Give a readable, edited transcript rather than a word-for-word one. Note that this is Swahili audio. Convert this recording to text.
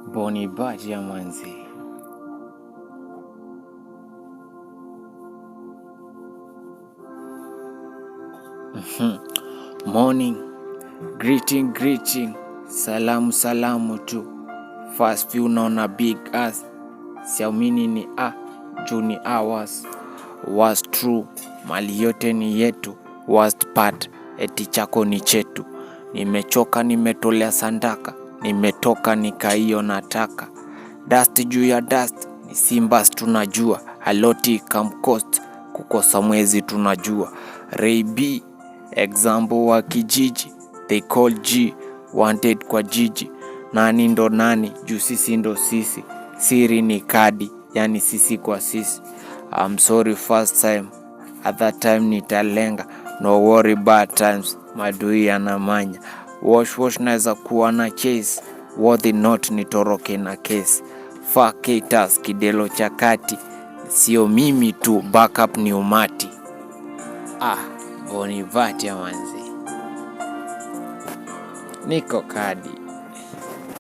Boni Baja manzi. Morning, greeting, salamu tu. First view naona big ass, siamini ni juu ni hours. Was true, mali yote ni yetu. Worst part, eti chako ni chetu. Nimechoka, nimetolea sandaka, nimetoka nikaiyo nataka. Dust juu ya dust, ni Simbas tunajua. Haloti cost, kukosa mwezi tunajua. Ray B, example wa kijiji, they call G, wanted kwa jiji. Nani ndo nani, juu sisi ndo sisi. Siri ni kadi, yani sisi kwa sisi. I'm sorry first time, other time nitalenga. No worry bad times, madui yanamanya. Wash naeza kuwa na chase, worthy not nitoroke na case. Fuck haters, kidelo chakati, sio mimi tu, backup ni umati. Boni Baja manzi. Niko kadi.